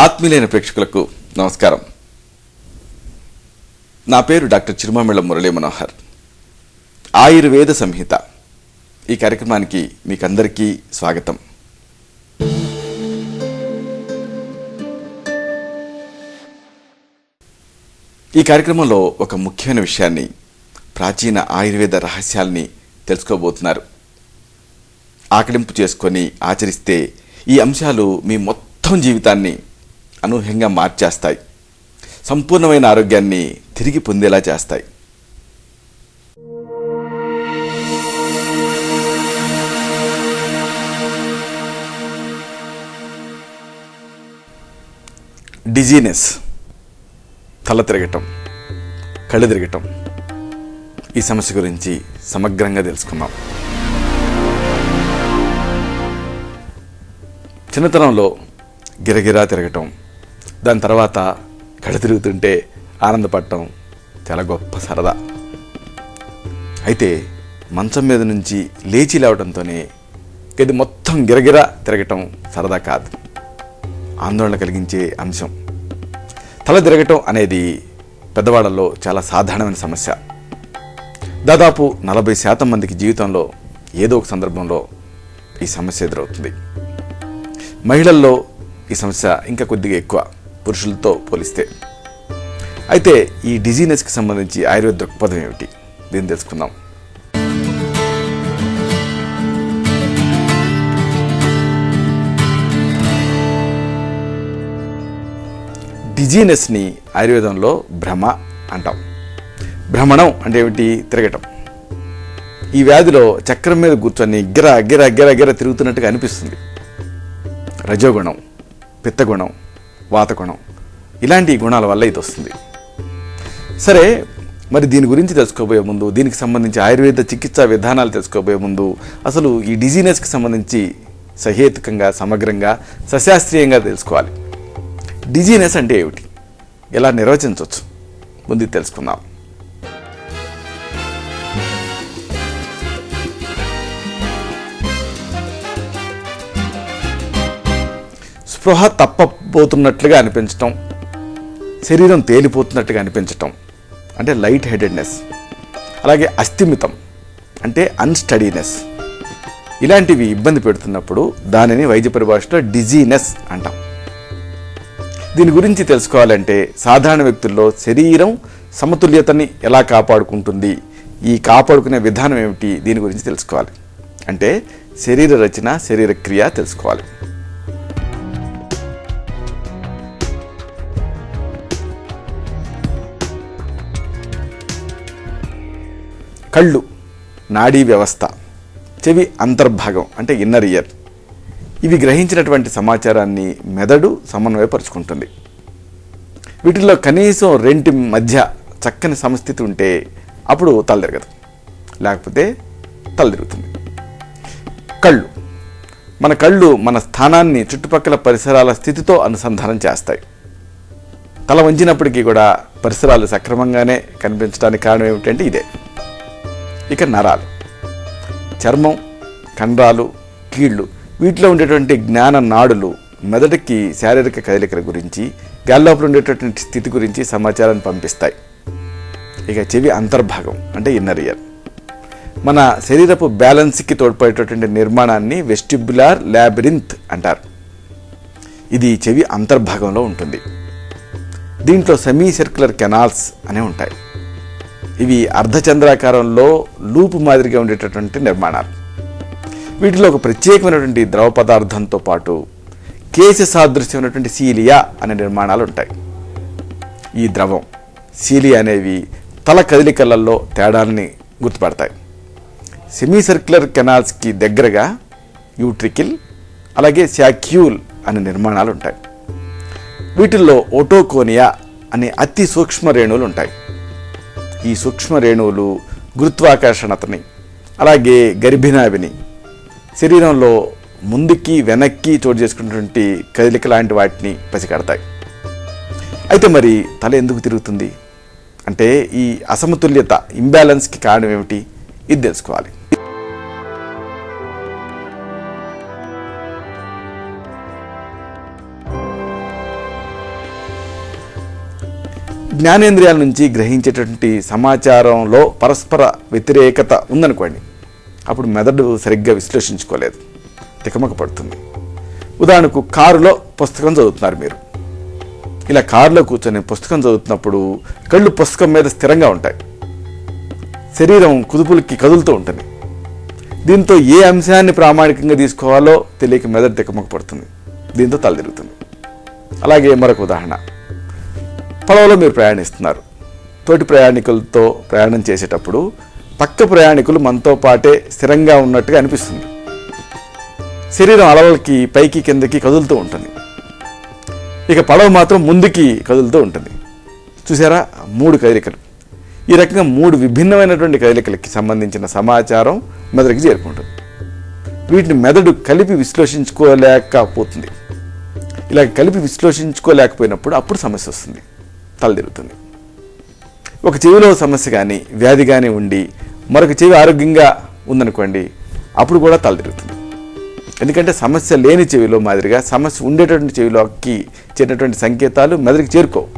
ఆత్మీయులైన ప్రేక్షకులకు నమస్కారం. నా పేరు డాక్టర్ చిరుమామిళ్ళ మురళీ మనోహర్. ఆయుర్వేద సంహిత ఈ కార్యక్రమానికి మీకందరికీ స్వాగతం. ఈ కార్యక్రమంలో ఒక ముఖ్యమైన విషయాన్ని, ప్రాచీన ఆయుర్వేద రహస్యాల్ని తెలుసుకోబోతున్నారు. ఆకలింపు చేసుకొని ఆచరిస్తే ఈ అంశాలు మీ మొత్తం జీవితాన్ని అనూహ్యంగా మార్చేస్తాయి, సంపూర్ణమైన ఆరోగ్యాన్ని తిరిగి పొందేలా చేస్తాయి. డిజీనెస్, తల తిరగటం, కళ్ళు తిరగటం, ఈ సమస్య గురించి సమగ్రంగా తెలుసుకుందాం. చిన్నతనంలో గిరగిరా తిరగటం, దాని తర్వాత కళ్ళు తిరుగుతుంటే ఆనందపడటం చాలా గొప్ప సరదా. అయితే మంచం మీద నుంచి లేచి లేవడంతోనే గది మొత్తం గిరగిరా తిరగటం సరదా కాదు, ఆందోళన కలిగించే అంశం. తల తిరగటం అనేది పెద్దవాళ్ళలో చాలా సాధారణమైన సమస్య. దాదాపు 40% మందికి జీవితంలో ఏదో ఒక సందర్భంలో ఈ సమస్య ఎదురవుతుంది. మహిళల్లో ఈ సమస్య ఇంకా కొద్దిగా ఎక్కువ, పురుషులతో పోలిస్తే. అయితే ఈ డిజీనెస్కి సంబంధించి ఆయుర్వేద దృక్పథం ఏమిటి, దీన్ని తెలుసుకుందాం. డిజీనెస్ని ఆయుర్వేదంలో భ్రమ అంటాం. భ్రమణం అంటే ఏమిటి? తిరగటం. ఈ వ్యాధిలో చక్రం మీద కూర్చొని గిర గిర గిర గిర తిరుగుతున్నట్టుగా అనిపిస్తుంది. రజోగుణం, పిత్తగుణం, వాతగుణం, ఇలాంటి గుణాల వల్ల ఇది వస్తుంది. సరే, మరి దీని గురించి తెలుసుకోబోయే ముందు, దీనికి సంబంధించి ఆయుర్వేద చికిత్సా విధానాలు తెలుసుకోబోయే ముందు, అసలు ఈ డిజీనెస్కి సంబంధించి సహేతుకంగా, సమగ్రంగా, సశాస్త్రీయంగా తెలుసుకోవాలి. డిజీనెస్ అంటే ఏమిటి, ఎలా నిర్వచించవచ్చు, ముందు తెలుసుకుందాం. స్పృహ తప్పబోతున్నట్లుగా అనిపించటం, శరీరం తేలిపోతున్నట్టుగా అనిపించటం అంటే లైట్ హెడెడ్నెస్, అలాగే అస్థిమితం అంటే అన్స్టడీనెస్, ఇలాంటివి ఇబ్బంది పెడుతున్నప్పుడు దానిని వైద్య పరిభాషలో డిజీనెస్ అంటాం. దీని గురించి తెలుసుకోవాలంటే సాధారణ వ్యక్తుల్లో శరీరం సమతుల్యతని ఎలా కాపాడుకుంటుంది, ఈ కాపాడుకునే విధానం ఏమిటి, దీని గురించి తెలుసుకోవాలి. అంటే శరీర రచన, శరీర క్రియ తెలుసుకోవాలి. కళ్ళు నాడీ వ్యవస్థ, చెవి అంతర్భాగం అంటే ఇన్నర్ ఇయర్, ఇవి గ్రహించినటువంటి సమాచారాన్ని మెదడు సమన్వయపరుచుకుంటుంది. వీటిల్లో కనీసం రెంటి మధ్య చక్కని సమస్థితి ఉంటే అప్పుడు తల తిరగదు, లేకపోతే తల తిరుగుతుంది. మన కళ్ళు మన స్థానాన్ని చుట్టుపక్కల పరిసరాల స్థితితో అనుసంధానం చేస్తాయి. తల వంచినప్పటికీ కూడా పరిసరాలు సక్రమంగానే కనిపించడానికి కారణం ఏమిటంటే ఇదే. ఇక నరాలు, చర్మం, కండరాలు, కీళ్ళు, వీటిలో ఉండేటువంటి జ్ఞాన నాడులు మెదడుకి శారీరక కదలికల గురించి, గాల్లోపల ఉండేటటువంటి స్థితి గురించి సమాచారాన్ని పంపిస్తాయి. ఇక చెవి అంతర్భాగం అంటే ఇన్నర్ ఇయర్, మన శరీరపు బ్యాలెన్స్కి తోడ్పడేటటువంటి నిర్మాణాన్ని వెస్టిబ్యులార్ లాబిరింత్ అంటారు. ఇది చెవి అంతర్భాగంలో ఉంటుంది. దీంట్లో సెమీ సర్క్యులర్ కెనాల్స్ అనే ఉంటాయి. ఇవి అర్ధచంద్రాకారంలో లూపు మాదిరిగా ఉండేటటువంటి నిర్మాణాలు. వీటిలో ఒక ప్రత్యేకమైనటువంటి ద్రవ పదార్థంతో పాటు కేశ సాదృశ్యమైనటువంటి సీలియా అనే నిర్మాణాలు ఉంటాయి. ఈ ద్రవం, సీలియా అనేవి తల కదలికలలో తేడాలని గుర్తుపడతాయి. సెమీ సర్క్యులర్ కెనాల్స్కి దగ్గరగా యూట్రికిల్, అలాగే శాక్యూల్ అనే నిర్మాణాలు ఉంటాయి. వీటిల్లో ఓటోకోనియా అనే అతి సూక్ష్మ రేణువులు ఉంటాయి. ఈ సూక్ష్మ రేణువులు గురుత్వాకర్షణతని, అలాగే గర్భినాభిని, శరీరంలో ముందుకి వెనక్కి చోటు చేసుకున్నటువంటి కదలిక లాంటి వాటిని పసిగడతాయి. అయితే మరి తల ఎందుకు తిరుగుతుంది అంటే ఈ అసమతుల్యత, ఇంబ్యాలెన్స్కి కారణం ఏమిటి, ఇది తెలుసుకోవాలి. జ్ఞానేంద్రియాల నుంచి గ్రహించేటటువంటి సమాచారంలో పరస్పర వ్యతిరేకత ఉందనుకోండి, అప్పుడు మెదడు సరిగ్గా విశ్లేషించుకోలేదు, తికమక పడుతుంది. ఉదాహరణకు కారులో పుస్తకం చదువుతున్నారు మీరు. ఇలా కారులో కూర్చొని పుస్తకం చదువుతున్నప్పుడు కళ్ళు పుస్తకం మీద స్థిరంగా ఉంటాయి, శరీరం కుదుపులకి కదులుతూ ఉంటుంది. దీంతో ఏ అంశాన్ని ప్రామాణికంగా తీసుకోవాలో తెలియక మెదడు తికమక పడుతుంది, దీంతో తల తిరుగుతుంది. అలాగే మరొక ఉదాహరణ, పడవలో మీరు ప్రయాణిస్తున్నారు. తోటి ప్రయాణికులతో ప్రయాణం చేసేటప్పుడు పక్క ప్రయాణికులు మనతో పాటే స్థిరంగా ఉన్నట్టుగా అనిపిస్తుంది. శరీరం అలవలకి పైకి కిందకి కదులుతూ ఉంటుంది, ఇక పడవ మాత్రం ముందుకి కదులుతూ ఉంటుంది. చూసారా, 3 కదలికలు. ఈ రకంగా 3 విభిన్నమైనటువంటి కదలికలకి సంబంధించిన సమాచారం మెదడుకి చేరుకుంటుంది. వీటిని మెదడు కలిపి విశ్లేషించుకోలేకపోతుంది. ఇలా కలిపి విశ్లేషించుకోలేకపోయినప్పుడు అప్పుడు సమస్య వస్తుంది, తల తిరుగుతుంది. ఒక చెవిలో సమస్య కానీ వ్యాధి కానీ ఉండి మరొక చెవి ఆరోగ్యంగా ఉందనుకోండి, అప్పుడు కూడా తల తిరుగుతుంది. ఎందుకంటే సమస్య లేని చెవిలో మాదిరిగా సమస్య ఉండేటటువంటి చెవిలోకి చేరినటువంటి సంకేతాలు మెదడుకి చేరుకోవు.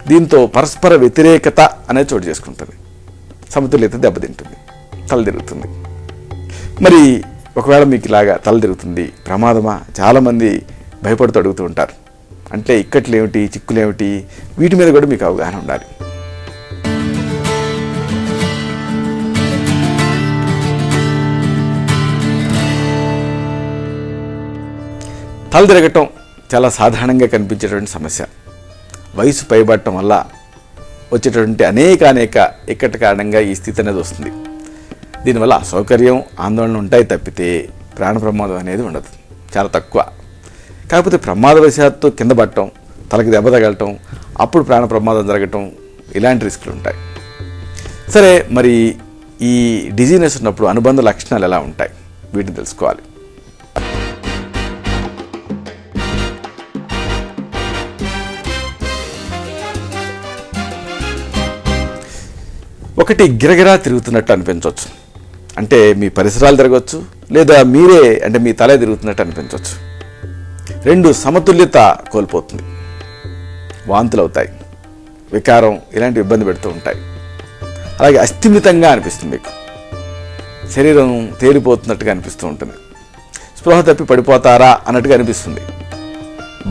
దీంతో పరస్పర వ్యతిరేకత అనేది చోటు చేసుకుంటుంది, సమతుల్యత దెబ్బతింటుంది, తల తిరుగుతుంది. మరి ఒకవేళ మీకు ఇలాగా తల తిరుగుతుంది, ప్రమాదమా? చాలామంది భయపడుతూ అడుగుతూ ఉంటారు. అంటే ఇక్కట్లు ఏమిటి, చిక్కులు ఏమిటి, వీటి మీద కూడా మీకు అవగాహన ఉండాలి. తల తిరగటం చాలా సాధారణంగా కనిపించేటువంటి సమస్య. వయసు పైబడటం వల్ల వచ్చేటటువంటి అనేక ఇక్కటి కారణంగా ఈ స్థితి అనేది వస్తుంది. దీనివల్ల అసౌకర్యం, ఆందోళన ఉంటాయి తప్పితే ప్రాణ ప్రమాదం అనేది ఉండదు, చాలా తక్కువ. కాకపోతే ప్రమాదవశాత్తు కింద పడటం, తలకి దెబ్బ తగలటం, అప్పుడు ప్రాణ ప్రమాదం జరగటం, ఇలాంటి రిస్కులు ఉంటాయి. సరే, మరి ఈ డిజీనెస్ ఉన్నప్పుడు అనుబంధ లక్షణాలు ఎలా ఉంటాయి, వీటిని తెలుసుకోవాలి. ఒకటి, గిరగిరా తిరుగుతున్నట్టు అనిపించవచ్చు. అంటే మీ పరిసరాలు తిరగవచ్చు, లేదా మీరే అంటే మీ తలే తిరుగుతున్నట్టు అనిపించవచ్చు. 2, సమతుల్యత కోల్పోతుంది, వాంతులు అవుతాయి, వికారం ఇలాంటి ఇబ్బంది పెడుతూ ఉంటాయి. అలాగే అస్థిమితంగా అనిపిస్తుంది, మీకు శరీరం తేలిపోతున్నట్టుగా అనిపిస్తూ ఉంటుంది. స్పృహ తప్పి పడిపోతారా అన్నట్టుగా అనిపిస్తుంది,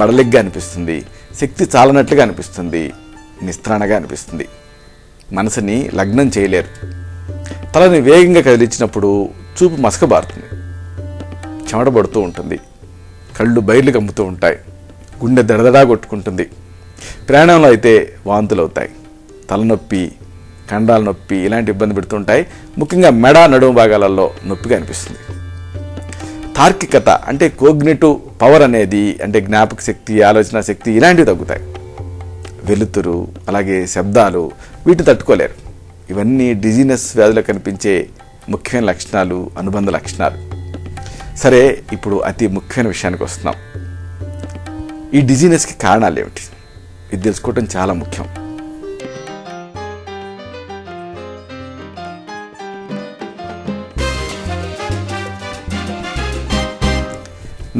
బడలిగ్గా అనిపిస్తుంది, శక్తి చాలనట్లుగా అనిపిస్తుంది, నిస్త్రాణగా అనిపిస్తుంది. మనసుని లగ్నం చేయలేరు. తలని వేగంగా కదిలించినప్పుడు చూపు మసకబారుతుంది, చెమటబడుతూ ఉంటుంది, కళ్ళు బయర్లు కమ్ముతూ ఉంటాయి, గుండె దడదడా కొట్టుకుంటుంది. ప్రయాణంలో అయితే వాంతులు అవుతాయి, తలనొప్పి, కండాల నొప్పి ఇలాంటి ఇబ్బంది పెడుతుంటాయి. ముఖ్యంగా మెడ, నడుము భాగాలలో నొప్పిగా అనిపిస్తుంది. తార్కికత అంటే కోగ్నిటివ్ పవర్ అనేది, అంటే జ్ఞాపక శక్తి, ఆలోచన శక్తి ఇలాంటివి తగ్గుతాయి. వెలుతురు, అలాగే శబ్దాలు వీటిని తట్టుకోలేరు. ఇవన్నీ డిజీనెస్ వ్యాధిలో కనిపించే ముఖ్యమైన లక్షణాలు, అనుబంధ లక్షణాలు. సరే, ఇప్పుడు అతి ముఖ్యమైన విషయానికి వస్తున్నాం. ఈ డిజీనెస్కి కారణాలు ఏమిటి, ఇది తెలుసుకోవటం చాలా ముఖ్యం.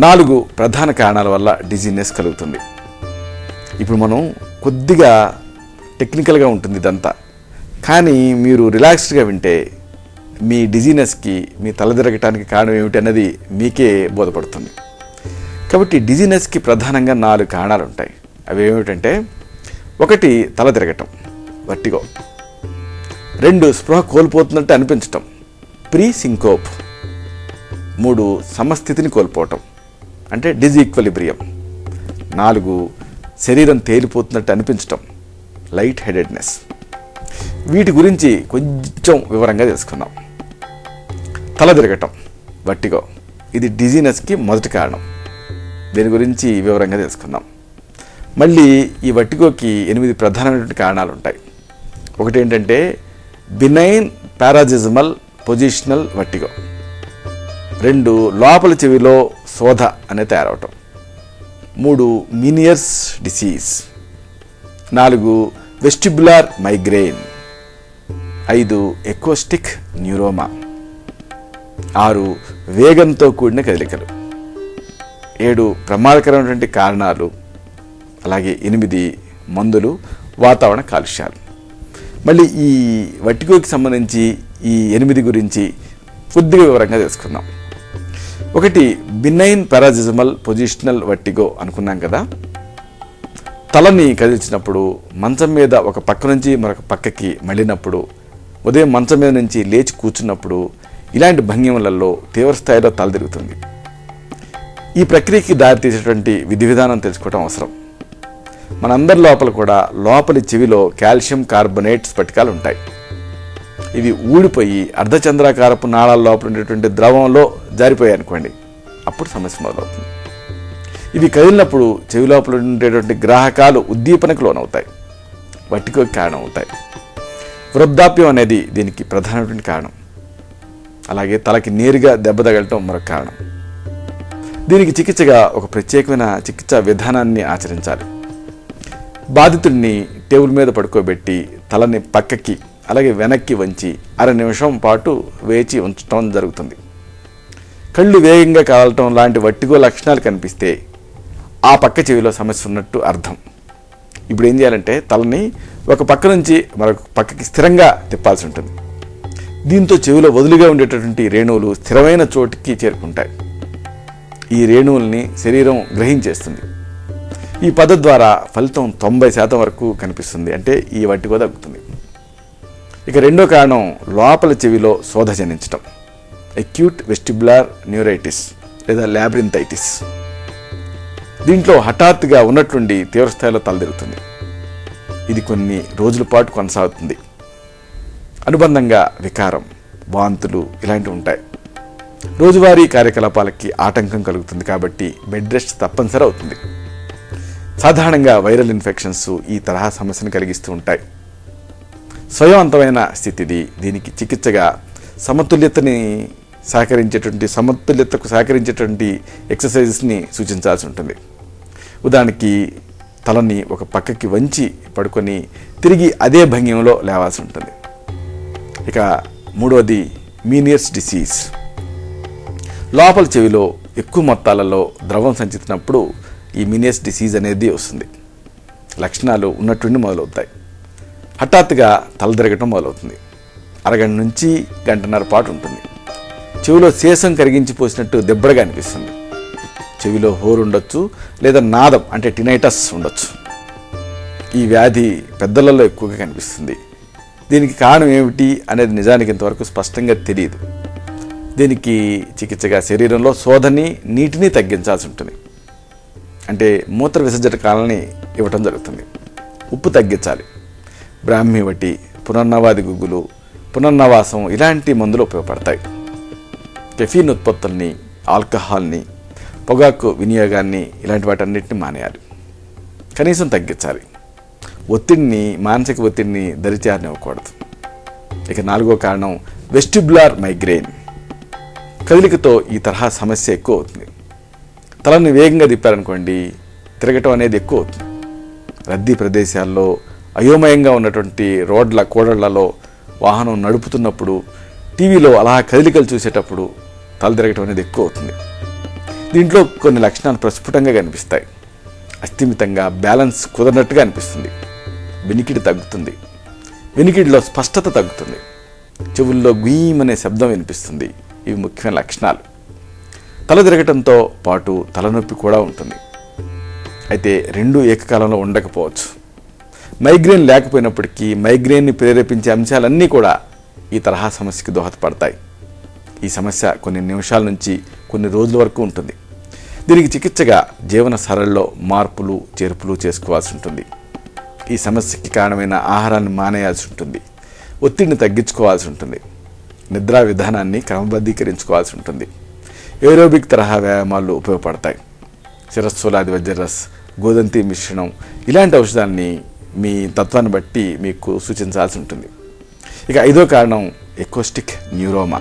నాలుగు ప్రధాన కారణాల వల్ల డిజీనెస్ కలుగుతుంది. ఇప్పుడు మనం కొద్దిగా టెక్నికల్గా ఉంటుంది ఇదంతా, కానీ మీరు రిలాక్స్డ్గా వింటే మీ డిజీనెస్కి, మీ తల తిరగటానికి కారణం ఏమిటి అన్నది మీకే బోధపడుతుంది. కాబట్టి డిజీనెస్కి ప్రధానంగా 4 కారణాలు ఉంటాయి. అవి ఏమిటంటే, 1 తల తిరగటం, వర్టిగో. 2 స్పృహ కోల్పోతున్నట్టు అనిపించటం, ప్రీ సింకోప్. 3 సమస్థితిని కోల్పోవటం, అంటే డిజీక్వలిబ్రియం. 4 శరీరం తేలిపోతున్నట్టు అనిపించటం, లైట్ హెడెడ్నెస్. వీటి గురించి కొంచెం వివరంగా తెలుసుకుందాం. తల తిరగటం, వర్టిగో, ఇది డిజీనెస్కి మొదటి కారణం. దీని గురించి వివరంగా తెలుసుకుందాం. మళ్ళీ ఈ వర్టిగోకి 8 ప్రధానమైనటువంటి కారణాలు ఉంటాయి. ఒకటి ఏంటంటే బినైన్ పారాజిజమల్ పొజిషనల్ వర్టిగో. 2 లోపల చెవిలో శోధ అనేది తయారవటం. 3 Meniere's disease. 4 vestibular migraine. 5 acoustic neuroma. 6 వేగంతో కూడిన కదలికలు. 7 ప్రమాదకరమైనటువంటి కారణాలు. అలాగే 8 మందులు వాతావరణ కాలుష్యాలు. మళ్ళీ ఈ వర్టిగోకి సంబంధించి ఈ 8 గురించి కొద్దిగా వివరంగా తెలుసుకుందాం. ఒకటి బినైన్ పారాజిజమల్ పొజిషనల్ వర్టిగో అనుకున్నాం కదా. తలని కదిల్చినప్పుడు మంచం మీద ఒక పక్క నుంచి మరొక పక్కకి మళ్ళినప్పుడు, ఉదయం మంచం మీద నుంచి లేచి కూర్చున్నప్పుడు ఇలాంటి భంగిమలలో తీవ్రస్థాయిలో తల తిరుగుతుంది. ఈ ప్రక్రియకి దారితీసేటువంటి విధి విధానం తెలుసుకోవడం అవసరం. మనందరి లోపల కూడా లోపలి చెవిలో కాల్షియం కార్బోనేట్ స్ఫటికాలు ఉంటాయి. ఇవి ఊడిపోయి అర్ధచంద్రాకారపు నాళాల లోపల ఉండేటువంటి ద్రవంలో జారిపోయాయి అనుకోండి, అప్పుడు సమస్య మొదలవుతుంది. ఇవి కదిలినప్పుడు చెవి లోపల ఉండేటువంటి గ్రాహకాలు ఉద్దీపనకు లోనవుతాయి, వర్టిగోకి కారణం అవుతాయి. వృద్ధాప్యం అనేది దీనికి ప్రధానమైన కారణం. అలాగే తలకి నేరుగా దెబ్బ తగలటం మరొక కారణం. దీనికి చికిత్సగా ఒక ప్రత్యేకమైన చికిత్సా విధానాన్ని ఆచరించాలి. బాధితుడిని టేబుల్ మీద పడుకోబెట్టి తలని పక్కకి అలాగే వెనక్కి వంచి 1/2 నిమిషం పాటు వేచి ఉంచడం జరుగుతుంది. కళ్ళు వేగంగా కాలటం లాంటి వర్టిగో లక్షణాలు కనిపిస్తే ఆ పక్క చెవిలో సమస్య ఉన్నట్టు అర్థం. ఇప్పుడు ఏం చేయాలంటే తలని ఒక పక్క నుంచి మరొక పక్కకి స్థిరంగా తిప్పాల్సి ఉంటుంది. దీంతో చెవిలో వదులుగా ఉండేటటువంటి రేణువులు స్థిరమైన చోటుకి చేరుకుంటాయి. ఈ రేణువుల్ని శరీరం గ్రహించేస్తుంది. ఈ పద్ధతి ద్వారా ఫలితం 90% వరకు కనిపిస్తుంది. అంటే ఈ వర్టిగో తగ్గుతుంది. ఇక రెండో కారణం లోపల చెవిలో శోధ జనించటం, అక్యూట్ వెస్టిబులార్ న్యూరైటిస్ లేదా ల్యాబ్రింథైటిస్. దీంట్లో హఠాత్తుగా ఉన్నట్లుండి తీవ్రస్థాయిలో తలదిరుగుతుంది. ఇది కొన్ని రోజుల పాటు కొనసాగుతుంది. అనుబంధంగా వికారం, వాంతులు ఇలాంటివి ఉంటాయి. రోజువారీ కార్యకలాపాలకి ఆటంకం కలుగుతుంది కాబట్టి బెడ్ రెస్ట్ తప్పనిసరి అవుతుంది. సాధారణంగా వైరల్ ఇన్ఫెక్షన్స్ ఈ తరహా సమస్యను కలిగిస్తూ ఉంటాయి. స్వయంవంతమైన స్థితిది. దీనికి చికిత్సగా సమతుల్యతకు సహకరించేటువంటి ఎక్సర్సైజెస్ని సూచించాల్సి ఉంటుంది. ఉదాహరణకి తలని ఒక పక్కకి వంచి పడుకొని తిరిగి అదే భంగిమలో లేవాల్సి ఉంటుంది. ఇక మూడవది మీనియర్స్ డిసీజ్. లోపల చెవిలో ఎక్కువ మొత్తాలలో ద్రవం సంచినప్పుడు ఈ మీనియర్స్ డిసీజ్ అనేది వస్తుంది. లక్షణాలు ఉన్నట్టుండి మొదలవుతాయి. హఠాత్తుగా తల తిరగటం మొదలవుతుంది. 1/2 గంట నుంచి 1.5 గంటల పాటు ఉంటుంది. చెవిలో శేషం కరిగించి పోసినట్టు దెబ్బగా అనిపిస్తుంది. చెవిలో హోరు ఉండొచ్చు లేదా నాదం అంటే టినైటస్ ఉండొచ్చు. ఈ వ్యాధి పెద్దలలో ఎక్కువగా కనిపిస్తుంది. దీనికి కారణం ఏమిటి అనేది నిజానికి ఇంతవరకు స్పష్టంగా తెలియదు. దీనికి చికిత్సగా శరీరంలో శోధని, నీటిని తగ్గించాల్సి ఉంటుంది. అంటే మూత్ర విసర్జన కాలాన్ని ఇవ్వటం జరుగుతుంది. ఉప్పు తగ్గించాలి. బ్రాహ్మీ వటి, పునర్నవాది గుగ్గులు, పునర్నవాసం ఇలాంటి మందులు ఉపయోగపడతాయి. కెఫీన్ ఉత్పత్తుల్ని, ఆల్కహాల్ని, పొగాకు వినియోగాన్ని ఇలాంటి వాటన్నిటిని మానేయాలి. కనీసం తగ్గించాలి. మానసిక ఒత్తిడిని దరిచేరనివ్వకూడదు. ఇక 4వ కారణం వెస్టిబులార్ మైగ్రేన్. కదలికతో ఈ తరహా సమస్య ఎక్కువ అవుతుంది. తలని వేగంగా తిప్పారనుకోండి, తిరగటం అనేది ఎక్కువ అవుతుంది. రద్దీ ప్రదేశాల్లో, అయోమయంగా ఉన్నటువంటి రోడ్ల కూడళ్లలో వాహనం నడుపుతున్నప్పుడు, టీవీలో అలా కదలికలు చూసేటప్పుడు తల తిరగటం అనేది ఎక్కువ అవుతుంది. దీంట్లో కొన్ని లక్షణాలు ప్రస్ఫుటంగా కనిపిస్తాయి. అస్థిమితంగా బ్యాలెన్స్ కుదరనట్టుగా అనిపిస్తుంది. వినికిడి తగ్గుతుంది. వినికిడిలో స్పష్టత తగ్గుతుంది. చెవుల్లో గుయ్యమనే శబ్దం వినిపిస్తుంది. ఇవి ముఖ్యమైన లక్షణాలు. తల తిరగటంతో పాటు తలనొప్పి కూడా ఉంటుంది. అయితే 2 ఏకకాలంలో ఉండకపోవచ్చు. మైగ్రేన్ లేకపోయినప్పటికీ మైగ్రేన్ని ప్రేరేపించే అంశాలన్నీ కూడా ఈ తరహా సమస్యకి దోహదపడతాయి. ఈ సమస్య కొన్ని నిమిషాల నుంచి కొన్ని రోజుల వరకు ఉంటుంది. దీనికి చికిత్సగా జీవన సరళిలో మార్పులు చేర్పులు చేసుకోవాల్సి ఉంటుంది. ఈ సమస్యకి కారణమైన ఆహారాన్ని మానేయాల్సి ఉంటుంది. ఒత్తిడిని తగ్గించుకోవాల్సి ఉంటుంది. నిద్రా విధానాన్ని క్రమబద్ధీకరించుకోవాల్సి ఉంటుంది. ఏరోబిక్ తరహా వ్యాయామాలు ఉపయోగపడతాయి. శిరస్సులాది వజ్రరస్, గోదంతి మిశ్రణం ఇలాంటి ఔషధాన్ని మీ తత్వాన్ని బట్టి మీకు సూచించాల్సి ఉంటుంది. ఇక 5వ కారణం ఎకోస్టిక్ న్యూరోమా.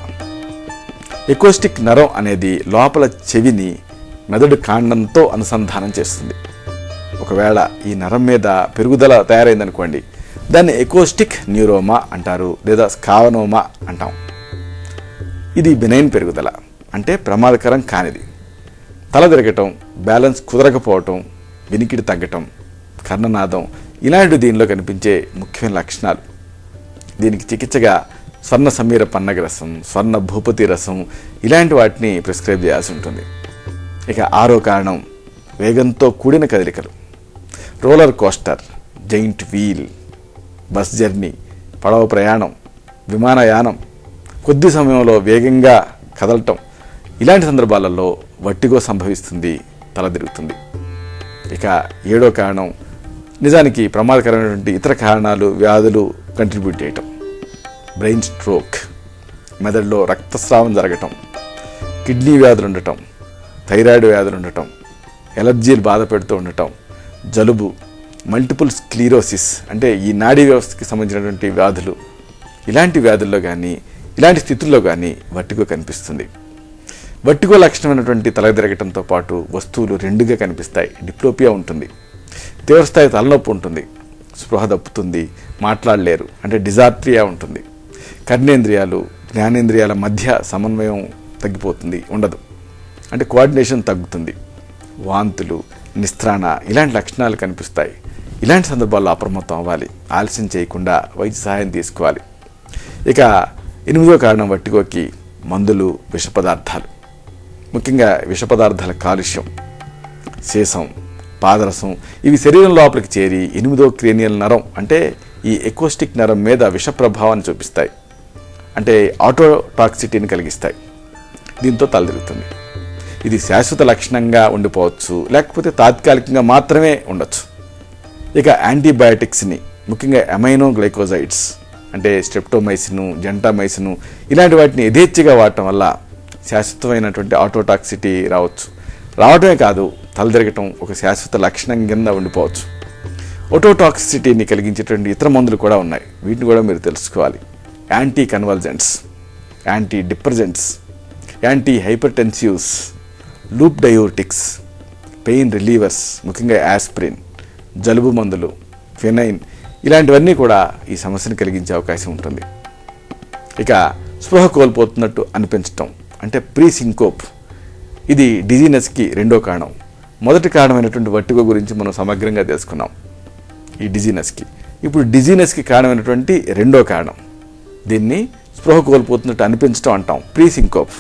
ఎకోస్టిక్ నరం అనేది లోపల చెవిని మెదడు కాండంతో అనుసంధానం చేస్తుంది. ఒకవేళ ఈ నరం మీద పెరుగుదల తయారైందనుకోండి, దాన్ని ఎకోస్టిక్ న్యూరోమా అంటారు లేదా స్కావనోమా అంటాం. ఇది బినైన్ పెరుగుదల, అంటే ప్రమాదకరం కానిది. తల తిరగటం, బ్యాలెన్స్ కుదరకపోవటం, వినికిడి తగ్గటం, కర్ణనాదం ఇలాంటి దీనిలో కనిపించే ముఖ్యమైన లక్షణాలు. దీనికి చికిత్సగా స్వర్ణ సమీర పన్నగ రసం, స్వర్ణ భూపతి రసం ఇలాంటి వాటిని ప్రిస్క్రైబ్ చేయాల్సి ఉంటుంది. ఇక 6వ కారణం వేగంతో కూడిన కదలికలు. Roller coaster, giant wheel, bus journey, పడవ ప్రయాణం, విమానయానం, కొద్ది సమయంలో వేగంగా కదలటం ఇలాంటి సందర్భాలలో వర్టిగో సంభవిస్తుంది, తల తిరుగుతుంది. ఇక 7వ కారణం నిజానికి ప్రమాదకరమైనటువంటి ఇతర కారణాలు, వ్యాధులు కంట్రిబ్యూట్ చేయటం. బ్రెయిన్ స్ట్రోక్, మెదడులో రక్తస్రావం జరగటం, కిడ్నీ వ్యాధులు ఉండటం, థైరాయిడ్ వ్యాధులు ఉండటం, ఎలర్జీలు బాధ పెడుతూ ఉండటం, జలుబు, మల్టిపుల్ స్క్లీరోసిస్ అంటే ఈ నాడీ వ్యవస్థకి సంబంధించినటువంటి వ్యాధులు, ఇలాంటి వ్యాధుల్లో కానీ ఇలాంటి స్థితుల్లో కానీ వర్టిగో కనిపిస్తుంది. వర్టిగో లక్షణమైనటువంటి తల తిరగటంతో పాటు వస్తువులు రెండుగా కనిపిస్తాయి. డిప్లోపియా ఉంటుంది, తీవ్రస్థాయి తలనొప్పి ఉంటుంది, స్పృహ తప్పుతుంది, మాట్లాడలేరు అంటే డిజార్ట్రియా ఉంటుంది, కర్ణేంద్రియాలు జ్ఞానేంద్రియాల మధ్య సమన్వయం తగ్గిపోతుంది, ఉండదు అంటే కోఆర్డినేషన్ తగ్గుతుంది, వాంతులు, నిస్త్రాణ ఇలాంటి లక్షణాలు కనిపిస్తాయి. ఇలాంటి సందర్భాల్లో అప్రమత్తం అవ్వాలి, ఆలస్యం చేయకుండా వైద్య సహాయం తీసుకోవాలి. ఇక 8వ కారణం వర్టిగోకి మందులు, విష పదార్థాలు, ముఖ్యంగా విష పదార్థాల కాలుష్యం, సీసం, పాదరసం ఇవి శరీరం లోపలికి చేరి 8వ క్రేనియల్ నరం అంటే ఈ ఎకోస్టిక్ నరం మీద విష ప్రభావాన్ని చూపిస్తాయి, అంటే ఆటోటాక్సిటీని కలిగిస్తాయి. దీంతో తలదిరుగుతుంది. ఇది శాశ్వత లక్షణంగా ఉండిపోవచ్చు, లేకపోతే తాత్కాలికంగా మాత్రమే ఉండొచ్చు. ఇక యాంటీబయాటిక్స్ని, ముఖ్యంగా అమైనో గ్లైకోజైడ్స్ అంటే స్ట్రెప్టోమైసిన్, జెంటామైసిన్ ఇలాంటి వాటిని యథేచ్ఛగా వాడటం వల్ల శాశ్వతమైనటువంటి ఆటోటాక్సిటీ రావటమే కాదు, తలదిరగటం ఒక శాశ్వత లక్షణం కింద ఉండిపోవచ్చు. ఆటోటాక్సిటీని కలిగించేటువంటి ఇతర మందులు కూడా ఉన్నాయి, వీటిని కూడా మీరు తెలుసుకోవాలి. Anticonvulsants, antidepressants, antihypertensives, loop diuretics, pain relievers ముఖ్యంగా యాస్ప్రిన్, జలుబు మందులు, ఫినైన్ ఇలాంటివన్నీ కూడా ఈ సమస్యను కలిగించే అవకాశం ఉంటుంది. ఇక స్పృహ కోల్పోతున్నట్టు అనిపించటం అంటే ప్రీ సింకోప్, ఇది డిజీనెస్కి 2వ కారణం. మొదటి కారణమైనటువంటి వర్టిగో గురించి మనం సమగ్రంగా తెలుసుకున్నాం ఈ డిజీనెస్కి. ఇప్పుడు డిజీనెస్కి కారణమైనటువంటి 2వ కారణం, దీన్ని స్పృహ కోల్పోతున్నట్టు అనిపించడం అంటాం, ప్రీ సింకోప్.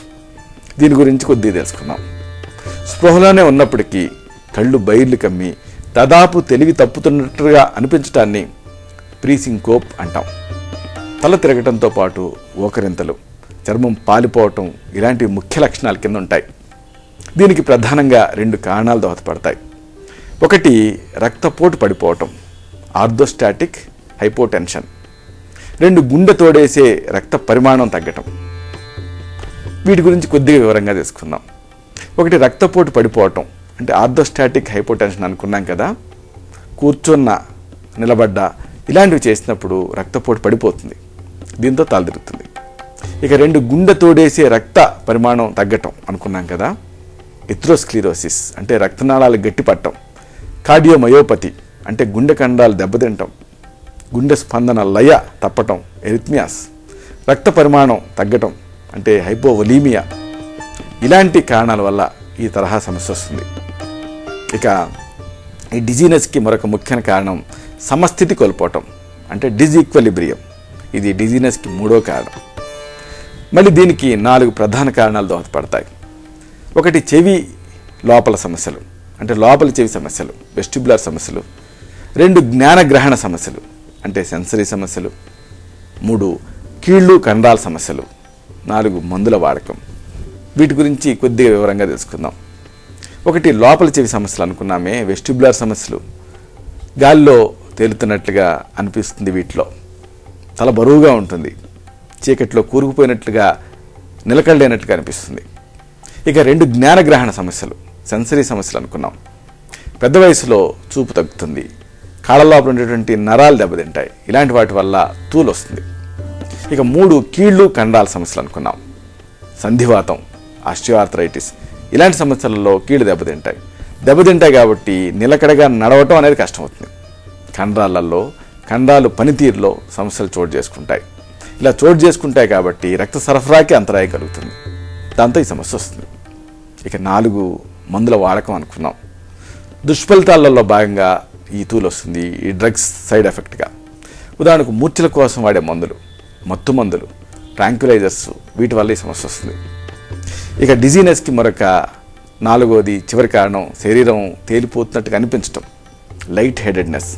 దీని గురించి కొద్దిగా తెలుసుకున్నాం. స్పృహలోనే ఉన్నప్పటికీ కళ్ళు బైర్లు కమ్మి దాదాపు తెలివి తప్పుతున్నట్టుగా అనిపించడాన్ని ప్రీ సింకోప్ అంటాం. తల తిరగటంతో పాటు ఓకరింతలు, చర్మం పాలిపోవటం ఇలాంటి ముఖ్య లక్షణాల కింద ఉంటాయి. దీనికి ప్రధానంగా 2 కారణాలు దోహదపడతాయి. ఒకటి రక్తపోటు పడిపోవటం, ఆర్థోస్టాటిక్ హైపోటెన్షన్. 2 గుండె తోడేసే రక్త పరిమాణం తగ్గటం. వీటి గురించి కొద్దిగా వివరంగా తెలుసుకుందాం. ఒకటి రక్తపోటు పడిపోవటం అంటే ఆర్థోస్టాటిక్ హైపోటెన్షన్ అనుకున్నాం కదా, కూర్చున్న, నిలబడ్డ ఇలాంటివి చేసినప్పుడు రక్తపోటు పడిపోతుంది, దీంతో తలదిరుగుతుంది. ఇక 2 గుండె తోడేసే రక్త పరిమాణం తగ్గటం అనుకున్నాం కదా, ఎథ్రోస్క్లీరోసిస్ అంటే రక్తనాళాలు గట్టిపట్టడం, కార్డియోమయోపతి అంటే గుండె కండాలు దెబ్బతింటం, గుండె స్పందన లయ తప్పటం, ఎరిథ్మియాస్, రక్త పరిమాణం తగ్గటం అంటే హైపోవలీమియా ఇలాంటి కారణాల వల్ల ఈ తరహా సమస్య వస్తుంది. ఇక ఈ డిజీనెస్కి మరొక ముఖ్యమైన కారణం సమస్థితి కోల్పోవటం అంటే డిజీక్వలిబ్రియం. ఇది డిజీనెస్కి 3వ కారణం. మళ్ళీ దీనికి 4 ప్రధాన కారణాలు దోహదపడతాయి. ఒకటి చెవి లోపల సమస్యలు అంటే లోపల చెవి సమస్యలు, వెస్టిబులర్ సమస్యలు. 2 జ్ఞానగ్రహణ సమస్యలు అంటే సెన్సరీ సమస్యలు. 3 కీళ్ళు కండరాల సమస్యలు. 4 మందుల వాడకం. వీటి గురించి కొద్దిగా వివరంగా తెలుసుకుందాం. ఒకటి లోపల చెవి సమస్యలు అనుకున్నామే, వెస్టిబులర్ సమస్యలు. గాలిలో తేలుతున్నట్లుగా అనిపిస్తుంది, వీటిలో తల బరువుగా ఉంటుంది, చీకట్లో కూరుకుపోయినట్లుగా నిలకడలేనట్లుగా అనిపిస్తుంది. ఇక 2 జ్ఞానగ్రహణ సమస్యలు, సెన్సరీ సమస్యలు అనుకున్నాం. పెద్ద వయసులో చూపు తగ్గుతుంది, కాళ్ళ లోపల ఉండేటువంటి నరాలు దెబ్బతింటాయి, ఇలాంటి వాటి వల్ల తూలు వస్తుంది. ఇక 3 కీళ్ళు కండరాల సమస్యలు అనుకున్నాం. సంధివాతం, ఆస్టియోఆర్థరైటిస్ ఇలాంటి సమస్యలలో కీళ్ళు దెబ్బతింటాయి కాబట్టి నిలకడగా నడవటం అనేది కష్టమవుతుంది. కండరాలు పనితీరులో సమస్యలు చోటు చేసుకుంటాయి. ఇలా చోటు చేసుకుంటాయి కాబట్టి రక్త సరఫరాకి అంతరాయం కలుగుతుంది, దాంతో ఈ సమస్య వస్తుంది. ఇక 4 మందుల వాడకం అనుకున్నాం. దుష్ఫలితాలలో భాగంగా ఈ తూలు వస్తుంది ఈ డ్రగ్స్ సైడ్ ఎఫెక్ట్గా. ఉదాహరణకు మూర్ఛల కోసం వాడే మందులు, మత్తు మందులు, ట్రాంక్యులైజర్స్, వీటి వల్ల ఈ సమస్య వస్తుంది. ఇక డిజీనెస్కి మరొక 4వది చివరి కారణం శరీరం తేలిపోతున్నట్టుగా అనిపించటం, లైట్ హెడెడ్నెస్.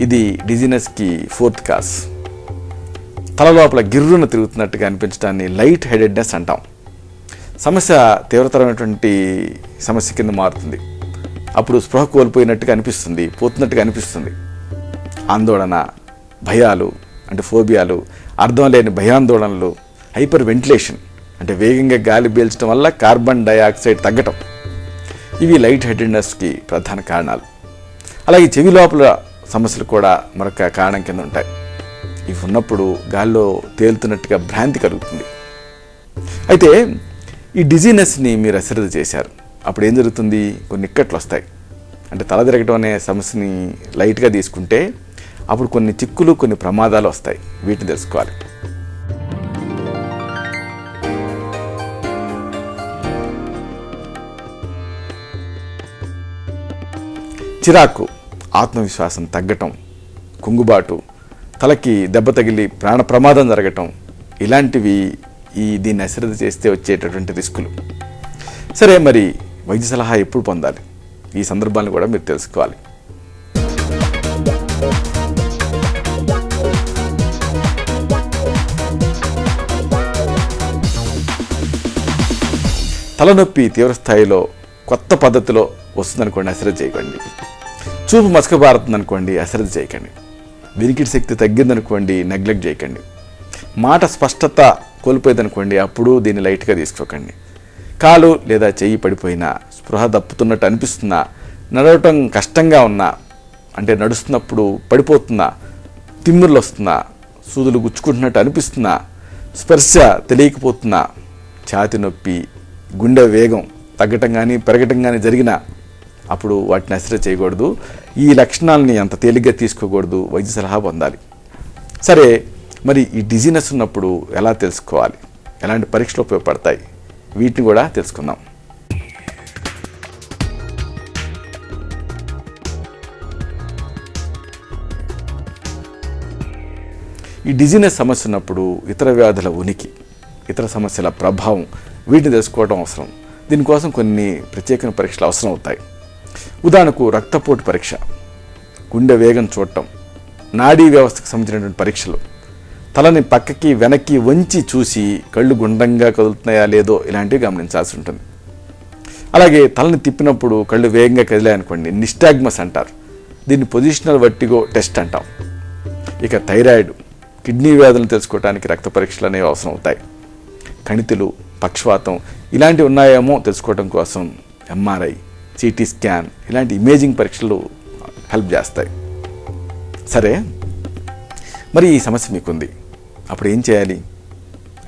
ఇది డిజీనెస్కి 4th కాజ్. తల లోపల గిర్రున తిరుగుతున్నట్టుగా అనిపించడాన్ని లైట్ హెడెడ్నెస్ అంటాం. సమస్య తీవ్రతరమైనటువంటి సమస్య కింద మారుతుంది. అప్పుడు స్పృహ కోల్పోయినట్టుగా అనిపిస్తుంది, పోతున్నట్టుగా అనిపిస్తుంది. ఆందోళన, భయాలు అంటే ఫోబియాలు, అర్థం లేని భయాందోళనలు, హైపర్ వెంటిలేషన్ అంటే వేగంగా గాలి పీల్చడం వల్ల కార్బన్ డైఆక్సైడ్ తగ్గటం, ఇవి లైట్ హెడెడ్నెస్కి ప్రధాన కారణాలు. అలాగే చెవి లోపల సమస్యలు కూడా మరొక కారణం కింద ఉంటాయి. ఇవి ఉన్నప్పుడు గాల్లో తేలుతున్నట్టుగా భ్రాంతి కలుగుతుంది. అయితే ఈ డిజీనెస్ని మీరు అశ్రద్ధ చేశారు, అప్పుడు ఏం జరుగుతుంది? కొన్ని ఇక్కట్లు వస్తాయి. అంటే తల తిరగటం అనే సమస్యని లైట్గా తీసుకుంటే అప్పుడు కొన్ని చిక్కులు, కొన్ని ప్రమాదాలు వస్తాయి. వీటిని తెలుసుకోవాలి. చిరాకు, ఆత్మవిశ్వాసం తగ్గటం, కుంగుబాటు, తలకి దెబ్బ తగిలి ప్రాణ ప్రమాదం జరగటం, ఇలాంటివి దీన్ని అశ్రద్ధ చేస్తే వచ్చేటటువంటి రిస్కులు. సరే, మరి వైద్య సలహా ఎప్పుడు పొందాలి? ఈ సందర్భాన్ని కూడా మీరు తెలుసుకోవాలి. తలనొప్పి తీవ్రస్థాయిలో కొత్త పద్ధతిలో వస్తుందనుకోండి, అశ్రద్ధ చేయకండి. చూపు మసకబారుతుందనుకోండి, అశ్రద్ధ చేయకండి. వినికిడి శక్తి తగ్గిందనుకోండి, నెగ్లెక్ట్ చేయకండి. మాట స్పష్టత కోల్పోయేదనుకోండి, అప్పుడు దీన్ని లైట్గా తీసుకోకండి. కాలు లేదా చెయ్యి పడిపోయినా, స్పృహ దప్పుతున్నట్టు అనిపిస్తున్నా, నడవటం కష్టంగా ఉన్నా, అంటే నడుస్తున్నప్పుడు పడిపోతున్నా, తిమ్మిర్లు వస్తున్నా, సూదులు గుచ్చుకుంటున్నట్టు అనిపిస్తున్నా, స్పర్శ తెలియకపోతున్నా, ఛాతి నొప్పి, గుండె వేగం తగ్గటం కానీ పెరగటం కానీ జరిగినా అప్పుడు వాటిని అశ్రద్ధ చేయకూడదు. ఈ లక్షణాలని అంత తేలిగ్గా తీసుకోకూడదు, వైద్య సలహా పొందాలి. సరే, మరి ఈ డిజీనెస్ ఉన్నప్పుడు ఎలా తెలుసుకోవాలి? ఎలాంటి పరీక్షలు ఉపయోగపడతాయి? వీటిని కూడా తెలుసుకుందాం. ఈ డిజీనెస్ సమస్య ఉన్నప్పుడు ఇతర వ్యాధుల ఉనికి, ఇతర సమస్యల ప్రభావం, వీటిని తెలుసుకోవడం అవసరం. దీనికోసం కొన్ని ప్రత్యేకమైన పరీక్షలు అవసరం అవుతాయి. ఉదాహరణకు రక్తపోటు పరీక్ష, గుండె వేగం చూడటం, నాడీ వ్యవస్థకు సంబంధించినటువంటి పరీక్షలు, తలని పక్కకి వెనక్కి వంచి చూసి కళ్ళు గుండ్రంగా కదులుతున్నాయా లేదో ఇలాంటివి గమనించాల్సి ఉంటుంది. అలాగే తలని తిప్పినప్పుడు కళ్ళు వేగంగా కదిలాయనుకోండి, నిస్టాగ్మస్ అంటారు. దీన్ని పొజిషనల్ వర్టిగో టెస్ట్ అంటాం. ఇక థైరాయిడ్, కిడ్నీ వ్యాధులను తెలుసుకోవడానికి రక్త పరీక్షలు అనేవి అవసరం అవుతాయి. కణితులు, పక్షవాతం ఇలాంటివి ఉన్నాయేమో తెలుసుకోవడం కోసం ఎంఆర్ఐ, సిటీ స్కాన్ ఇలాంటి ఇమేజింగ్ పరీక్షలు హెల్ప్ చేస్తాయి. సరే, మరి ఈ సమస్య మీకుంది, అప్పుడు ఏం చేయాలి?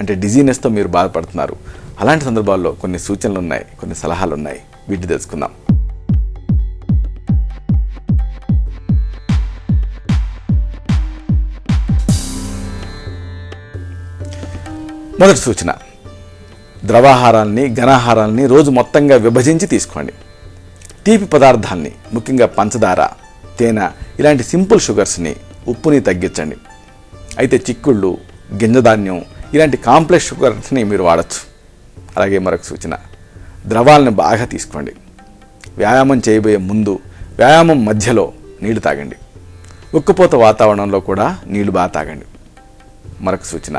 అంటే డిజీనెస్తో మీరు బాధపడుతున్నారు. అలాంటి సందర్భాల్లో కొన్ని సూచనలు ఉన్నాయి, కొన్ని సలహాలు ఉన్నాయి. వీటిని తెలుసుకుందాం. మొదటి సూచన, ద్రవాహారాల్ని, ఘనాహారాల్ని రోజు మొత్తంగా విభజించి తీసుకోండి. తీపి పదార్థాలని, ముఖ్యంగా పంచదార, తేనె ఇలాంటి సింపుల్ షుగర్స్ని, ఉప్పుని తగ్గించండి. అయితే చిక్కుళ్ళు, గింజధాన్యం ఇలాంటి కాంప్లెక్స్ షుగర్స్ని మీరు వాడచ్చు. అలాగే మరొక సూచన, ద్రవాలను బాగా తీసుకోండి. వ్యాయామం చేయబోయే ముందు, వ్యాయామం మధ్యలో నీళ్లు తాగండి. ఉక్కపోత వాతావరణంలో కూడా నీళ్లు బాగా తాగండి. మరొక సూచన,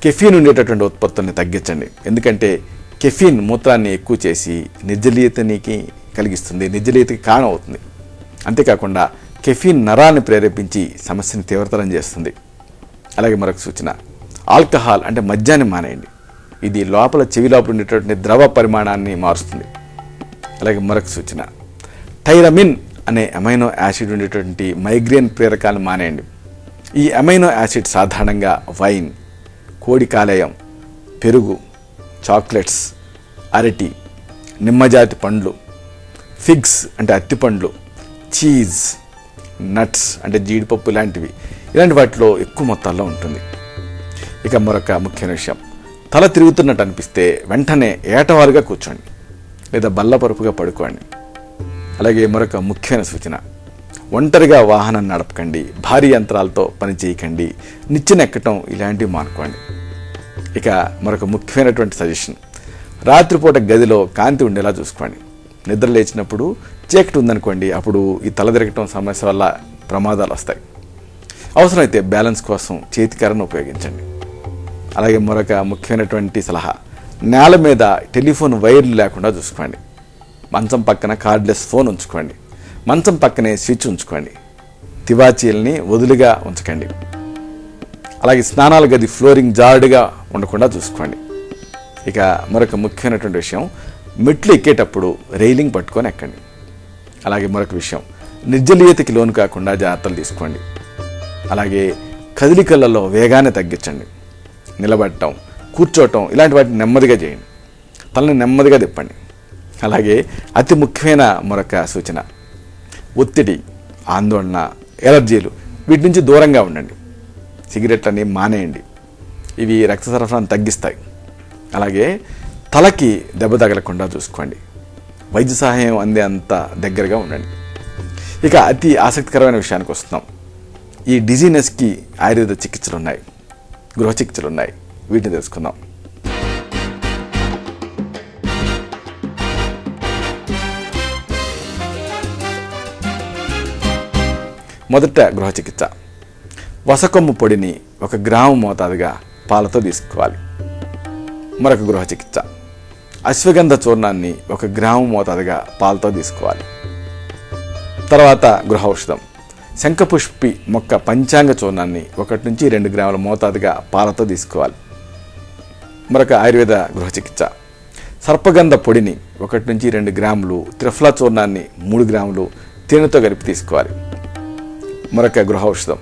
కెఫీన్ ఉండేటటువంటి ఉత్పత్తుల్ని తగ్గించండి. ఎందుకంటే కెఫీన్ మూత్రాన్ని ఎక్కువ చేసి నిర్జలీయతనికి కలిగిస్తుంది, నిర్జలీయతకి కారణం అవుతుంది. అంతేకాకుండా కెఫీన్ నరాన్ని ప్రేరేపించి సమస్యని తీవ్రతరం చేస్తుంది. అలాగే మరొక సూచన, ఆల్కహాల్ అంటే మద్యాన్ని మానేయండి. ఇది లోపల చెవి లోపల ఉండేటటువంటి ద్రవ పరిమాణాన్ని మారుస్తుంది. అలాగే మరొక సూచన, థైరమిన్ అనే అమైనో యాసిడ్ ఉండేటువంటి మైగ్రేన్ ప్రేరకాలను మానేయండి. ఈ అమైనో యాసిడ్ సాధారణంగా వైన్, కోడి కాలేయం, పెరుగు, చాక్లెట్స్, అరటి, నిమ్మజాతి పండ్లు, ఫిగ్స్ అంటే అత్తిపండ్లు, చీజ్, నట్స్ అంటే జీడిపప్పు ఇలాంటి వాటిలో ఎక్కువ మొత్తాల్లో ఉంటుంది. ఇక మరొక ముఖ్యమైన విషయం, తల తిరుగుతున్నట్టు అనిపిస్తే వెంటనే ఏటవాలుగా కూర్చోండి లేదా బల్లపరుపుగా పడుకోండి. అలాగే మరొక ముఖ్యమైన సూచన, ఒంటరిగా వాహనం నడపకండి, భారీ యంత్రాలతో పని చేయకండి, నిచ్చెనెక్కటం ఇలాంటివి మానుకోండి. ఇక మరొక ముఖ్యమైనటువంటి సజెషన్, రాత్రిపూట గదిలో కాంతి ఉండేలా చూసుకోండి. నిద్ర లేచినప్పుడు చీకటి ఉందనుకోండి, అప్పుడు ఈ తలదిరగటం సమస్య వల్ల ప్రమాదాలు వస్తాయి. అవసరమైతే బ్యాలెన్స్ కోసం చేతికర్రను ఉపయోగించండి. అలాగే మరొక ముఖ్యమైనటువంటి సలహా, నేల మీద టెలిఫోన్ వైర్లు లేకుండా చూసుకోండి. మంచం పక్కన కార్డ్లెస్ ఫోన్ ఉంచుకోండి. మంచం పక్కనే స్విచ్ ఉంచుకోండి. తివాచీల్ని వదులుగా ఉంచకండి. అలాగే స్నానాల గది ఫ్లోరింగ్ జారుడుగా ఉండకుండా చూసుకోండి. ఇక మరొక ముఖ్యమైనటువంటి విషయం, మెట్లు ఎక్కేటప్పుడు రైలింగ్ పట్టుకొని ఎక్కండి. అలాగే మరొక విషయం, నిర్జలీయతకి లోను కాకుండా జాగ్రత్తలు తీసుకోండి. అలాగే కదలికలలో వేగాన్ని తగ్గించండి. నిలబడటం, కూర్చోవటం ఇలాంటి వాటిని నెమ్మదిగా చేయండి. తలని నెమ్మదిగా తిప్పండి. అలాగే అతి ముఖ్యమైన మరొక సూచన, ఒత్తిడి, ఆందోళన, ఎలర్జీలు వీటి నుంచి దూరంగా ఉండండి. సిగరెట్లని మానేయండి. ఇవి రక్త సరఫరాను తగ్గిస్తాయి. అలాగే తలకి దెబ్బ తగలకుండా చూసుకోండి. వైద్య సహాయం అందే అంత దగ్గరగా ఉండండి. ఇక అతి ఆసక్తికరమైన విషయానికి వస్తున్నాం. ఈ డిజీనెస్కి ఆయుర్వేద చికిత్సలు ఉన్నాయి, గృహ చికిత్సలు ఉన్నాయి. వీటిని తెలుసుకుందాం. మొదట గృహ చికిత్స. వసకొమ్ము పొడిని 1 గ్రాము మోతాదుగా పాలతో తీసుకోవాలి. మరొక గృహ చికిత్స, అశ్వగంధ చూర్ణాన్ని 1 గ్రాము మోతాదుగా పాలతో తీసుకోవాలి. తర్వాత గృహ ఔషధం, శంఖపుష్పి మొక్క పంచాంగ చూర్ణాన్ని 1 నుంచి 2 గ్రాముల మోతాదుగా పాలతో తీసుకోవాలి. మరొక ఆయుర్వేద గృహ చికిత్స, సర్పగంధ పొడిని 1 నుంచి 2 గ్రాములు, త్రిఫలా చూర్ణాన్ని 3 గ్రాములు తేనెతో కలిపి తీసుకోవాలి. మరొక గృహ ఔషధం,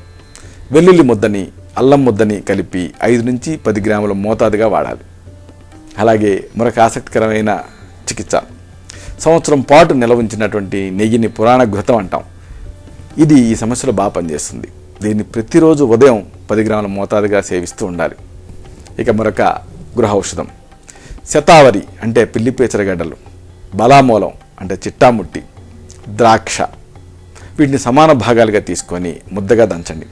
వెల్లుల్లి ముద్దని అల్లం ముద్దని కలిపి 5 నుంచి 10 గ్రాముల మోతాదుగా వాడాలి. అలాగే మరొక ఆసక్తికరమైన చికిత్స, సంవత్సరం పాటు నిల్వ ఉంచినటువంటి నెయ్యిని పురాణ ఘృతం అంటాం. ఇది ఈ సమస్యలో బాగా పనిచేస్తుంది. దీన్ని ప్రతిరోజు ఉదయం 10 గ్రాముల మోతాదుగా సేవిస్తూ ఉండాలి. ఇక మరొక గృహ ఔషధం, శతావరి అంటే పిల్లిపేచరగడ్డలు, బలామూలం అంటే చిట్టాముట్టి, ద్రాక్ష వీటిని సమాన భాగాలుగా తీసుకొని ముద్దగా దంచండి.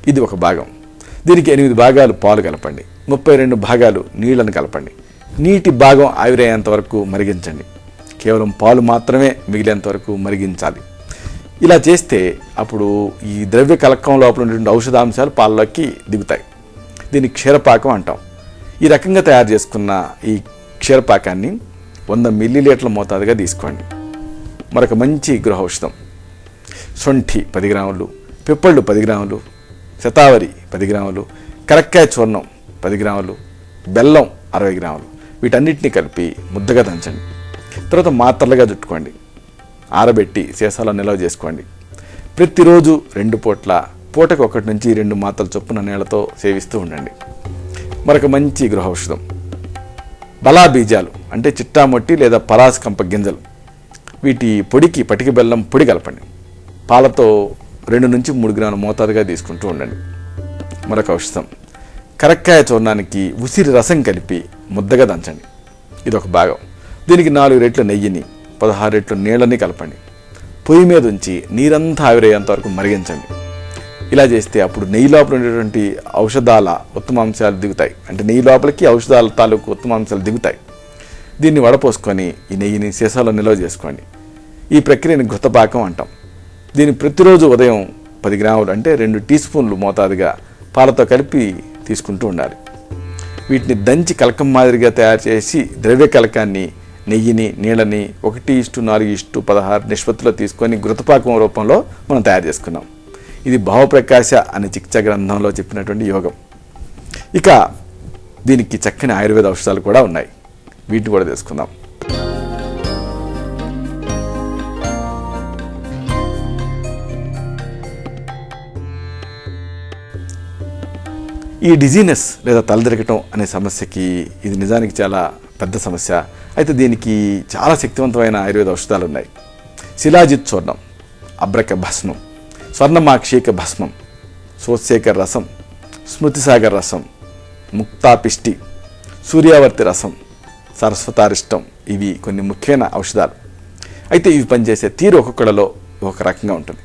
ఇది ఒక భాగం. దీనికి 8 భాగాలు పాలు కలపండి. 32 భాగాలు నీళ్లను కలపండి. నీటి భాగం ఆవిరయ్యేంత వరకు మరిగించండి. కేవలం పాలు మాత్రమే మిగిలేంత వరకు మరిగించాలి. ఇలా చేస్తే అప్పుడు ఈ ద్రవ్య కలకం లోపల ఉన్నటువంటి ఔషధాంశాలు పాలలోకి దిగుతాయి. దీన్ని క్షీరపాకం అంటాం. ఈ రకంగా తయారు చేసుకున్న ఈ క్షీరపాకాన్ని 100 మిల్లీలీటర్ల మోతాదుగా తీసుకోండి. మరొక మంచి గృహ ఔషధం, శొంఠి 10 గ్రాములు, పిప్పళ్ళు 10 గ్రాములు, శతావరి 10 గ్రాములు, కరక్కాయ చూర్ణం 10 గ్రాములు, బెల్లం 60 గ్రాములు వీటన్నిటిని కలిపి ముద్దగా దంచండి. తర్వాత మాత్రలుగా చుట్టుకోండి. ఆరబెట్టి సీసాలో నిల్వ చేసుకోండి. ప్రతిరోజు 2 పూట్ల పూటకు 1 నుంచి 2 మాత్రల చొప్పున నీళ్లతో సేవిస్తూ ఉండండి. మరొక మంచి గృహ ఔషధం, బలా బీజాలు అంటే చిట్టామొట్టి లేదా పరాస్కంప గింజలు. వీటి పొడికి పటిక బెల్లం పొడి కలపండి. పాలతో 2 నుంచి 3 గ్రాముల మోతాదుగా తీసుకుంటూ ఉండండి. మరొక ఔషధం, కరక్కాయ చూర్ణానికి ఉసిరి రసం కలిపి ముద్దగా దంచండి. ఇది ఒక భాగం. దీనికి 4 రెట్లు నెయ్యిని 16 రెట్లు నీళ్ళని కలపండి. పొయ్యి మీద ఉంచి నీరంతా ఆవిరయ్యేంత వరకు మరిగించండి. ఇలా చేస్తే అప్పుడు నెయ్యి లోపల ఉండేటువంటి ఔషధాల ఉత్తమాంశాలు దిగుతాయి. అంటే నెయ్యి లోపలికి ఔషధాల తాలూకు ఉత్తమాంశాలు దిగుతాయి. దీన్ని వడపోసుకొని ఈ నెయ్యిని సీసాలో నిల్వ చేసుకోండి. ఈ ప్రక్రియని ఘృతపాకం అంటాం. దీన్ని ప్రతిరోజు ఉదయం 10 గ్రాములు అంటే 2 టీ స్పూన్లు మోతాదుగా పాలతో కలిపి తీసుకుంటూ ఉండాలి. వీటిని దంచి కలకం మాదిరిగా తయారు చేసి ద్రవ్య కలకాన్ని, నెయ్యిని, నీళ్ళని 1:4:16 నిష్పత్తిలో తీసుకొని ఘృతపాకం రూపంలో మనం తయారు చేసుకున్నాం. ఇది భావప్రకాశ అనే చికిత్సా గ్రంథంలో చెప్పినటువంటి యోగం. ఇక దీనికి చక్కని ఆయుర్వేద ఔషధాలు కూడా ఉన్నాయి. వీటిని కూడా తెలుసుకుందాం. ఈ డిజీనెస్ లేదా తలదిరగటం అనే సమస్యకి ఇది నిజానికి చాలా పెద్ద సమస్య. అయితే దీనికి చాలా శక్తివంతమైన ఆయుర్వేద ఔషధాలు ఉన్నాయి. శిలాజిత్ చూర్ణం, అబ్రక భస్మం, స్వర్ణమాక్షిక భస్మం, సోత్సేకర రసం, స్మృతిసాగర్ రసం, ముక్తాపిష్టి, సూర్యావర్తి రసం, సరస్వతారిష్టం ఇవి కొన్ని ముఖ్యమైన ఔషధాలు. అయితే ఇవి పనిచేసే తీరు ఒక్కొక్కడిలో ఒక రకంగా ఉంటుంది.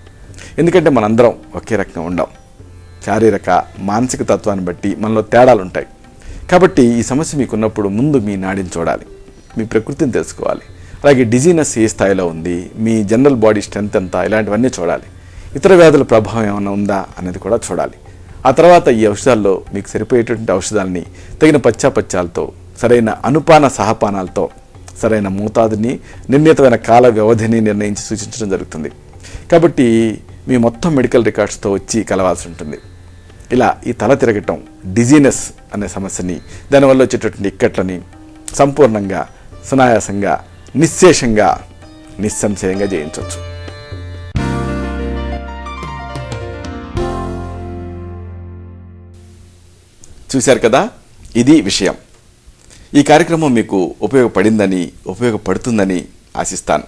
ఎందుకంటే మనందరం ఒకే రకంగా ఉండం. శారీరక మానసిక తత్వాన్ని బట్టి మనలో తేడాలు ఉంటాయి. కాబట్టి ఈ సమస్య మీకున్నప్పుడు ముందు మీ నాడిని చూడాలి, మీ ప్రకృతిని తెలుసుకోవాలి. అలాగే డిజీనెస్ ఏ స్థాయిలో ఉంది, మీ జనరల్ బాడీ స్ట్రెంత్ ఎంత, ఇలాంటివన్నీ చూడాలి. ఇతర వ్యాధుల ప్రభావం ఏమైనా ఉందా అనేది కూడా చూడాలి. ఆ తర్వాత ఈ ఔషధాల్లో మీకు సరిపోయేటువంటి ఔషధాలని తగిన పశ్చాపత్యాలతో, సరైన అనుపాన సహపానాలతో, సరైన మోతాదుని, నిర్ణీతమైన కాల వ్యవధిని నిర్ణయించి సూచించడం జరుగుతుంది. కాబట్టి మీ మొత్తం మెడికల్ రికార్డ్స్తో వచ్చి కలవాల్సి ఉంటుంది. ఇలా ఈ తల తిరగటం, డిజీనెస్ అనే సమస్యని, దానివల్ల వచ్చేటటువంటి ఇక్కట్లని సంపూర్ణంగా, సునాయాసంగా, నిశ్శేషంగా, నిస్సంశయంగా జయించవచ్చు. చూశారు కదా, ఇది విషయం. ఈ కార్యక్రమం మీకు ఉపయోగపడిందని, ఉపయోగపడుతుందని ఆశిస్తాను.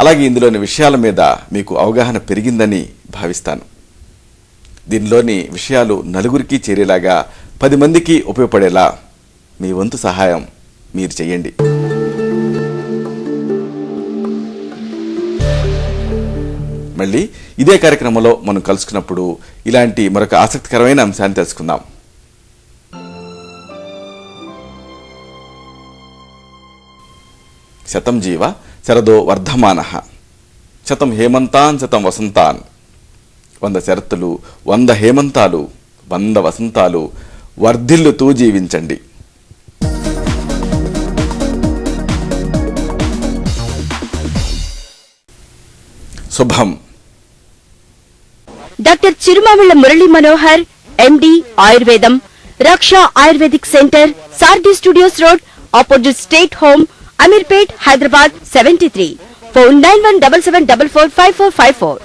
అలాగే ఇందులోని విషయాల మీద మీకు అవగాహన పెరిగిందని భావిస్తాను. దీనిలోని విషయాలు నలుగురికి చేరేలాగా, 10 మందికి ఉపయోగపడేలా మీ వంతు సహాయం మీరు చేయండి. మళ్ళీ ఇదే కార్యక్రమంలో మనం కలుసుకున్నప్పుడు ఇలాంటి మరొక ఆసక్తికరమైన అంశాన్ని తెలుసుకుందాం. శతం జీవ శరదో వర్ధమానః, శతం హేమంతాన్ శతం వసంతాన్. 100 శరత్తులు, 100 హేమంతాలు, 100 వసంతాలు వర్ధిల్లుతూ జీవించండి. శుభం. డాక్టర్ చిరుమామిళ్ల మురళీ మనోహర్, ఎండి, ఆయుర్వేదం, Raksha Ayurvedic centre, Sarathi studios road, opposite state home, Ameerpet, Hyderabad 73. Phone 9177445454.